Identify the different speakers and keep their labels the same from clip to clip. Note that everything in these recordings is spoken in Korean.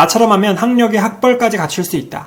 Speaker 1: 나처럼 하면 학력에 학벌까지 갖출 수 있다.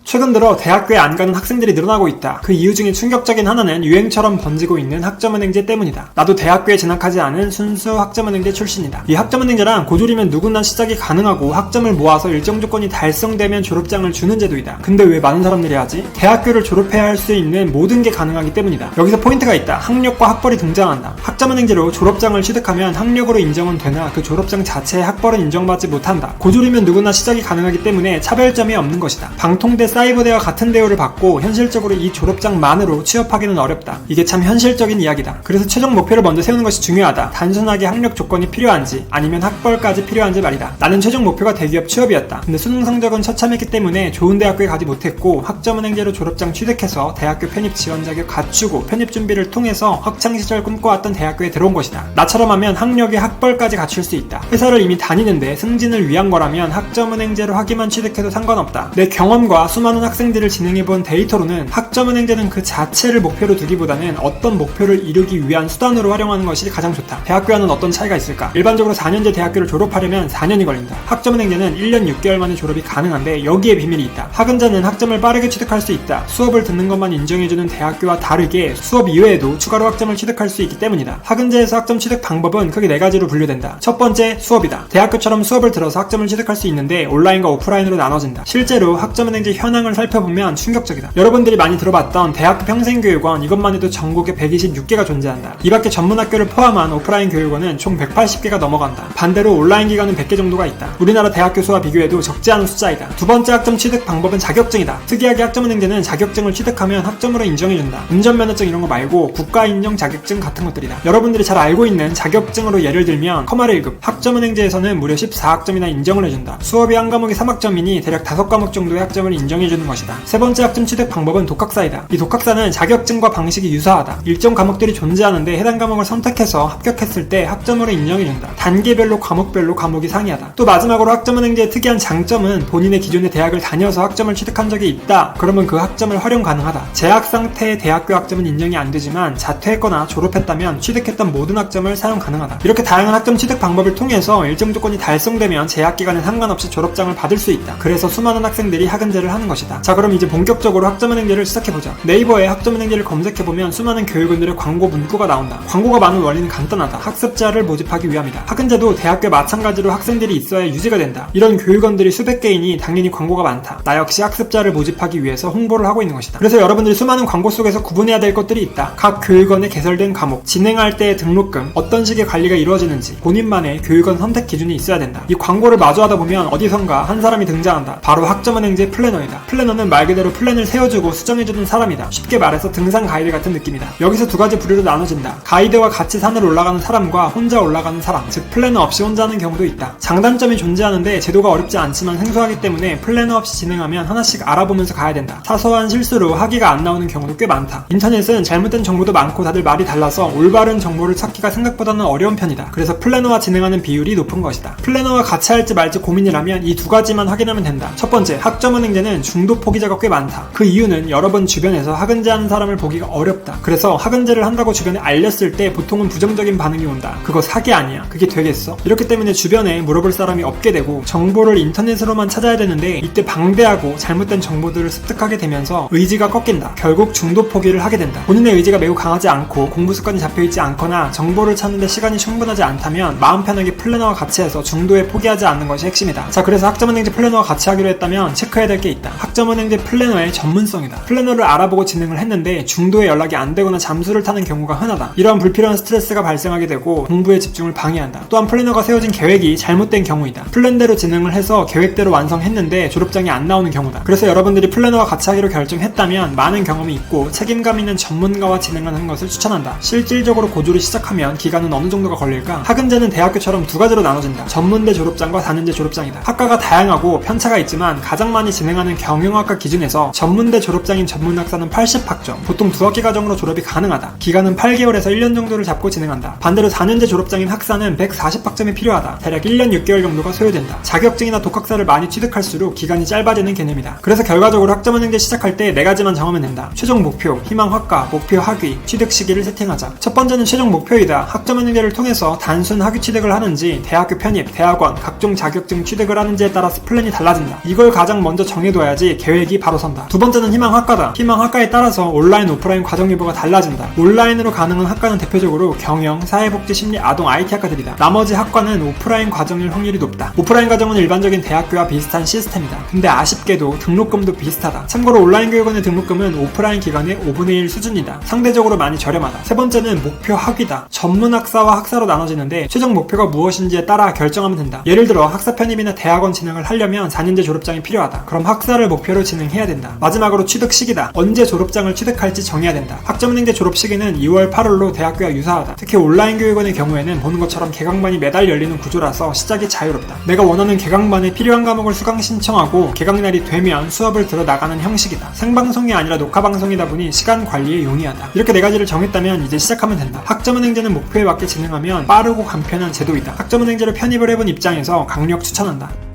Speaker 1: 최근 들어 대학교에 안 가는 학생들이 늘어나고 있다. 그 이유 중에 충격적인 하나는 유행처럼 번지고 있는 학점은행제 때문이다. 나도 대학교에 진학하지 않은 순수 학점은행제 출신이다. 이 학점은행제란 고졸이면 누구나 시작이 가능하고 학점을 모아서 일정 조건이 달성되면 졸업장을 주는 제도이다. 근데 왜 많은 사람들이 하지? 대학교를 졸업해야 할 수 있는 모든 게 가능하기 때문이다. 여기서 포인트가 있다. 학력과 학벌이 등장한다. 학점은행제로 졸업장을 취득하면 학력으로 인정은 되나 그 졸업장 자체의 학벌은 인정받지 못한다. 고졸이면 누구나 시작이 가능하기 때문에 차별점이 없는 것이다. 방통대 사이버대와 같은 대우를 받고 현실적으로 이 졸업장만으로 취업하기는 어렵다. 이게 참 현실적인 이야기다. 그래서 최종 목표를 먼저 세우는 것이 중요하다. 단순하게 학력 조건이 필요한지 아니면 학벌까지 필요한지 말이다. 나는 최종 목표가 대기업 취업이었다. 근데 수능 성적은 처참했기 때문에 좋은 대학교에 가지 못했고 학점은행제로 졸업장 취득해서 대학교 편입 지원 자격 갖추고 편입 준비를 통해서 학창시절 꿈꿔왔던 대학교에 들어온 것이다. 나처럼 하면 학력에 학벌까지 갖출 수 있다. 회사를 이미 다니는데 승진을 위한 거라면 학점은행제로 학위만 취득해도 상관없다. 내 경험과 수많은 학생들을 진행해본 데이터로는 학점은행제는 그 자체를 목표로 두기보다는 어떤 목표를 이루기 위한 수단으로 활용하는 것이 가장 좋다. 대학교와는 어떤 차이가 있을까? 일반적으로 4년제 대학교를 졸업하려면 4년이 걸린다. 학점은행제는 1년 6개월 만에 졸업이 가능한데 여기에 비밀이 있다. 학은자는 학점을 빠르게 취득할 수 있다. 수업을 듣는 것만 인정해주는 대학교와 다르게 수업 이외에도 추가로 학점을 취득할 수 있기 때문이다. 학은자에서 학점 취득 방법은 크게 4가지로 분류된다. 첫 번째, 수업이다. 대학교처럼 수업을 들어서 학점을 취득할 수 있는데 온라인과 오프라인으로 나눠진다. 실제로 학점은행제 현황을 살펴보면 충격적이다. 여러분들이 많이 들어봤던 대학교 평생교육원, 이것만 해도 전국에 126개가 존재한다. 이 밖에 전문학교를 포함한 오프라인 교육원은 총 180개가 넘어간다. 반대로 온라인 기관은 100개 정도가 있다. 우리나라 대학교 수와 비교해도 적지 않은 숫자이다. 두 번째 학점 취득 방법은 자격증이다. 특이하게 학점은행제는 자격증을 취득하면 학점으로 인정해준다. 운전면허증 이런 거 말고 국가인정 자격증 같은 것들이다. 여러분들이 잘 알고 있는 자격증으로 예를 들면 커말 1급, 학점은행제에서는 무려 14학점이나 인정을 해준다. 수업이 한 과목이 3학점이니 대략 5과목 정도의 학점을 인정해주는 것이다. 세 번째 학점 취득 방법은 독학사이다. 이 독학사는 자격증과 방식이 유사하다. 일정 과목들이 존재하는데 해당 과목을 선택해서 합격했을 때 학점으로 인정해준다. 단계별로 과목별로 과목이 상이하다. 또 마지막으로 학점은행제의 특이한 장점은 본인의 기존의 대학을 다녀서 학점을 취득한 적이 있다. 그러면 그 학점을 활용 가능하다. 재학 상태의 대학교 학점은 인정이 안 되지만 자퇴했거나 졸업했다면 취득했던 모든 학점을 사용 가능하다. 이렇게 다양한 학점 취득 방법을 통해서 일정 조건이 달성되면 재학 기간에 상관없이 졸업장을 받을 수 있다. 그래서 수많은 학생들이 학은제를 하는 것이다. 자, 그럼 이제 본격적으로 학점은행제를 시작해보자. 네이버에 학점은행제를 검색해보면 수많은 교육원들의 광고 문구가 나온다. 광고가 많은 원리는 간단하다. 학습자를 모집하기 위함이다. 학은제도 대학교 마찬가지로 학생들이 있어야 유지가 된다. 이런 교육원들이 수백 개이니 당연히 광고가 많다. 나 역시 학습자를 모집하기 위해서 홍보를 하고 있는 것이다. 그래서 여러분들이 수많은 광고 속에서 구분해야 될 것들이 있다. 각 교육원에 개설된 과목, 진행할 때의 등록금, 어떤 식의 관리가 이루어지는지, 본인만의 교육원 선택 기준이 있어야 된다. 이 광고를 마주하다 보면 어디선가 한 사람이 등장한다. 바로 학점은행제 플래너이다. 플래너는 말 그대로 플랜을 세워주고 수정해주는 사람이다. 쉽게 말해서 등산 가이드 같은 느낌이다. 여기서 두 가지 부류로 나눠진다. 가이드와 같이 산을 올라가는 사람과 혼자 올라가는 사람, 즉 플래너 없이 혼자 하는 경우도 있다. 장단점이 존재하는데 제도가 어렵지 않지만 생소하기 때문에 플래너 없이 진행하면 하나씩 알아보면서 가야 된다. 사소한 실수로 학위가 안 나오는 경우도 꽤 많다. 인터넷은 잘못된 정보도 많고 다들 말이 달라서 올바른 정보를 찾기가 생각보다는 어려운 편이다. 그래서 플래너와 진행하는 비율이 높은 것이다. 플래너와 같이 할지 말지 고민이라면 이 두 가지만 확인하면 된다. 첫 번째, 학점은행제는 중도 포기자가 꽤 많다. 그 이유는 여러분 주변에서 학은제 하는 사람을 보기가 어렵다. 그래서 학은제를 한다고 주변에 알렸을 때 보통은 부정적인 반응이 온다. 그거 사기 아니야. 그게 되겠어? 이렇기 때문에 주변에 물어볼 사람이 없게 되고 정보를 인터넷으로만 찾아야 되는데 이때 방대하고 잘못된 정보들을 습득하게 되면서 의지가 꺾인다. 결국 중도 포기를 하게 된다. 본인의 의지가 매우 강하지 않고 공부 습관이 잡혀있지 않거나 정보를 찾는데 시간이 충분하지 않다면 마음 편하게 플래너와 같이 해서 중도에 포기하지 않는 것이 핵심이다. 자, 그래서 학점은행제 플래너와 같이 하기로 했다면 체크해야 될 게 있다. 학점은행제 플래너의 전문성이다. 플래너를 알아보고 진행을 했는데 중도에 연락이 안 되거나 잠수를 타는 경우가 흔하다. 이러한 불필요한 스트레스가 발생하게 되고 공부에 집중을 방해한다. 또한 플래너가 세워진 계획이 잘못된 경우이다. 플랜대로 진행을 해서 계획대로 완성했는데 졸업장이 안 나오는 경우다. 그래서 여러분들이 플래너와 같이 하기로 결정했다면 많은 경험이 있고 책임감 있는 전문가와 진행하는 것을 추천한다. 실질적으로 고졸이 시작하면 기간은 어느 정도가 걸릴까? 학은제는 대학교처럼 두 가지로 나눠진다. 전문대 졸업장과 4년제 졸업장이다. 학과가 다양하고 편차가 있지만 가장 많이 진행하는 경영학과 기준에서 전문대 졸업장인 전문학사는 80학점, 보통 2학기 과정으로 졸업이 가능하다. 기간은 8개월에서 1년 정도를 잡고 진행한다. 반대로 4년제 졸업장인 학사는 140학점이 필요하다. 대략 1년 6개월 정도가 소요된다. 자격증이나 독학사를 많이 취득할수록 기간이 짧아지는 개념이다. 그래서 결과적으로 학점은행제 시작할 때 4가지만 정하면 된다. 최종 목표, 희망 학과, 목표 학위, 취득 시기를 세팅하자. 첫 번째는 최종 목표이다. 학점은행제를 통해서 단순 학위 취득을 하는지, 대학교 편입, 대학원, 각종 자격증 취득을 하는지에 따라서 플랜이 달라진다. 이걸 가장 먼저 정해둬야지 계획이 바로 선다. 두 번째는 희망 학과다. 희망 학과에 따라서 온라인, 오프라인 과정 여부가 달라진다. 온라인으로 가능한 학과는 대표적으로 경영, 사회복지, 심리, 아동, IT 학과들이다. 나머지 학과는 오프라인 과정일 확률이 높다. 오프라인 과정은 일반적인 대학교와 비슷한 시스템이다. 근데 아쉽게도 등록금도 비슷하다. 참고로 온라인 교육원의 등록금은 오프라인 기간의 5분의 1 수준이다. 상대적으로 많이 저렴하다. 세 번째는 목표 학위다. 전문 학사와 학사로 나눠지는데 최종 목표가 무엇인지에 따라 결정하면 된다. 예를 들어 학사 편입이나 대학원 진학을 하려면 4년제 졸업장이 필요하다. 그럼 학사를 목표로 진행해야 된다. 마지막으로 취득 시기다. 언제 졸업장을 취득할지 정해야 된다. 학점은행제 졸업 시기는 2월 8월로 대학교와 유사하다. 특히 온라인 교육원의 경우에는 보는 것처럼 개강반이 매달 열리는 구조라서 시작이 자유롭다. 내가 원하는 개강반에 필요한 과목을 수강 신청하고 개강날이 되면 수업을 들어 나가는 형식이다. 생방송이 아니라 녹화방송이다 보니 시간 관리에 용이하다. 이렇게 4가지를 정했다면 이제 시작하면 된다. 학점은행제는 목표에 맞게 진행하면 빠르고 간편한 제도이다. 학점은행제를 편입을 해본 입장에서 강력 추천한다.